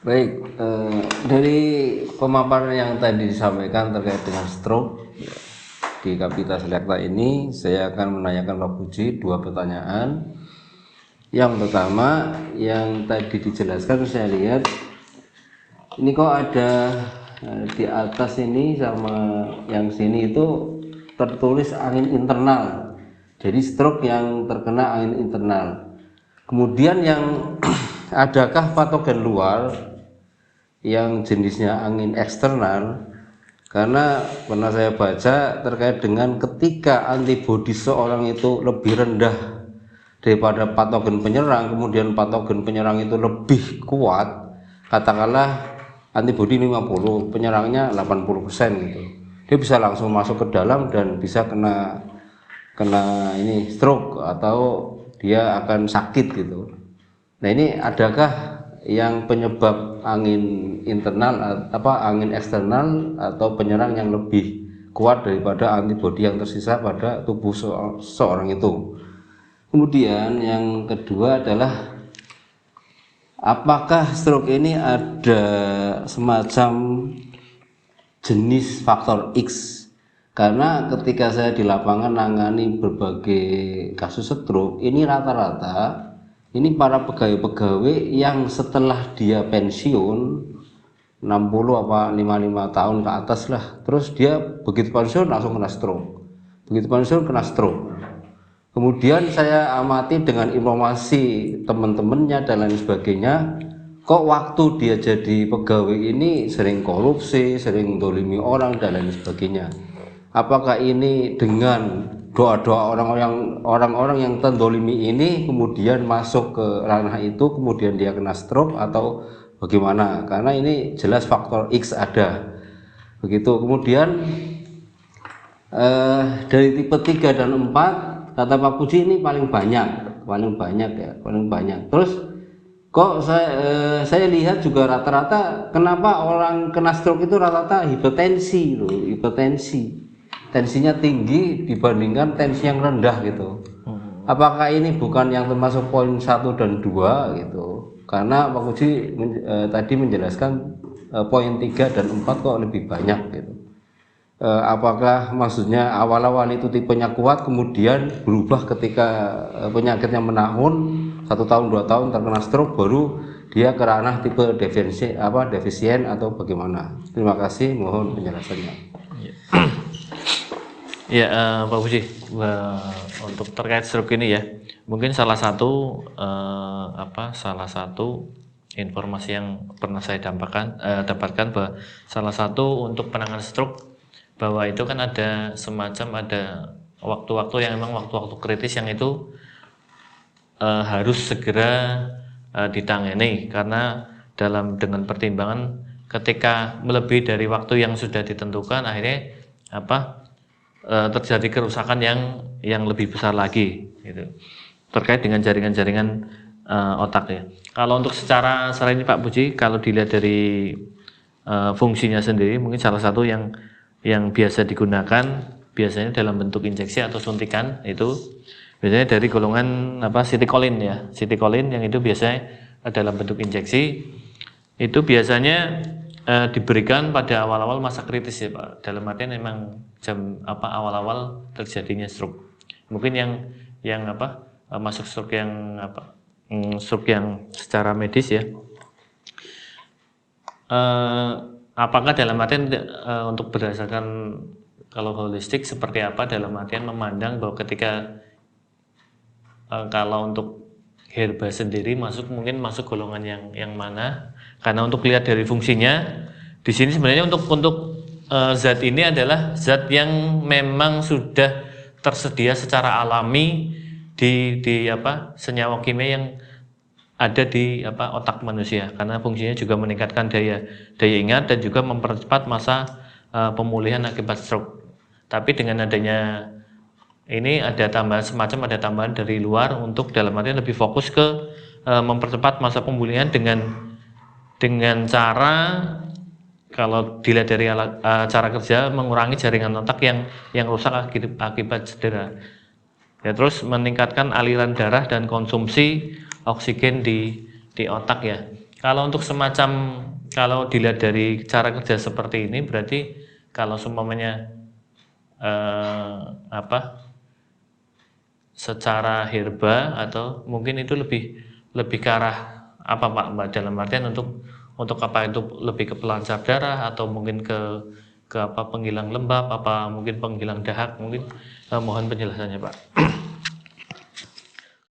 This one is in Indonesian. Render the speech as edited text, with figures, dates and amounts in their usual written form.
Baik, dari pemaparan yang tadi disampaikan terkait dengan stroke di Kapita Selecta ini, saya akan menanyakan Pak Puji dua pertanyaan. Yang pertama, yang tadi dijelaskan saya lihat ini kok ada di atas ini sama yang sini itu tertulis angin internal. Jadi stroke yang terkena angin internal. Kemudian yang adakah patogen luar yang jenisnya angin eksternal? Karena pernah saya baca terkait dengan ketika antibodi seorang itu lebih rendah daripada patogen penyerang, kemudian patogen penyerang itu lebih kuat, katakanlah antibodi 50, penyerangnya 80% gitu, dia bisa langsung masuk ke dalam dan bisa kena ini stroke atau dia akan sakit gitu. Nah, ini adakah yang penyebab angin internal angin eksternal atau penyerang yang lebih kuat daripada antibodi yang tersisa pada tubuh seorang itu? Kemudian yang kedua adalah apakah stroke ini ada semacam jenis faktor X? Karena ketika saya di lapangan nangani berbagai kasus stroke, ini rata-rata ini para pegawai-pegawai yang setelah dia pensiun 60 apa 55 tahun ke atas lah, terus dia begitu pensiun langsung kena stroke, begitu pensiun kena stroke. Kemudian saya amati dengan informasi teman-temannya dan lain sebagainya, kok waktu dia jadi pegawai ini sering korupsi, sering dolimi orang dan lain sebagainya. Apakah ini dengan doa-doa orang-orang yang terdolimi ini kemudian masuk ke ranah itu, kemudian dia kena stroke atau bagaimana? Karena ini jelas faktor X ada. Begitu. Kemudian dari tipe 3 dan 4 kata Pak Puji ini paling banyak ya, paling banyak. Terus kok saya lihat juga rata-rata kenapa orang kena stroke itu rata-rata hipertensi loh, tensinya tinggi dibandingkan tensi yang rendah gitu. Apakah ini bukan yang termasuk poin 1 dan 2 gitu? Karena Pak Puji tadi menjelaskan poin 3 dan 4 kok lebih banyak gitu. Apakah maksudnya awal-awal itu tipenya kuat kemudian berubah ketika penyakitnya menahun 1 tahun 2 tahun terkena stroke baru dia ke ranah tipe defisien atau bagaimana? Terima kasih, mohon penjelasannya. Ya, Pak Puji, untuk terkait stroke ini ya, mungkin salah satu informasi yang pernah saya dapatkan bahwa salah satu untuk penanganan stroke bahwa itu kan ada semacam waktu-waktu yang memang waktu-waktu kritis yang itu harus segera ditangani karena dengan pertimbangan ketika melebihi dari waktu yang sudah ditentukan akhirnya terjadi kerusakan yang lebih besar lagi gitu. Terkait dengan jaringan-jaringan otak ya. Kalau untuk secara ini Pak Puji, kalau dilihat dari fungsinya sendiri mungkin salah satu yang biasa digunakan biasanya dalam bentuk injeksi atau suntikan itu biasanya dari golongan sitikolin ya. Sitikolin yang itu biasanya dalam bentuk injeksi itu biasanya diberikan pada awal-awal masa kritis ya Pak. Dalam artian memang awal-awal terjadinya stroke. Mungkin yang masuk stroke yang secara medis ya. Apakah dalam artian untuk berdasarkan kalau holistik seperti apa dalam artian memandang bahwa ketika kalau untuk herba sendiri mungkin masuk golongan yang mana? Karena untuk lihat dari fungsinya di sini sebenarnya untuk zat ini adalah zat yang memang sudah tersedia secara alami di senyawa kimia yang ada di otak manusia karena fungsinya juga meningkatkan daya ingat dan juga mempercepat masa pemulihan akibat stroke. Tapi dengan adanya ini ada tambahan dari luar untuk dalam artian lebih fokus ke mempercepat masa pemulihan dengan cara kalau dilihat dari cara kerja mengurangi jaringan otak yang rusak akibat cedera. Ya, terus meningkatkan aliran darah dan konsumsi oksigen di otak ya. Kalau untuk semacam, kalau dilihat dari cara kerja seperti ini, berarti kalau seumpamanya secara herba atau mungkin itu lebih ke arah apa Pak Mbak, dalam artian untuk apa itu, lebih ke pelancar darah atau mungkin ke apa, penghilang lembab, apa mungkin penghilang dahak, mungkin mohon penjelasannya Pak.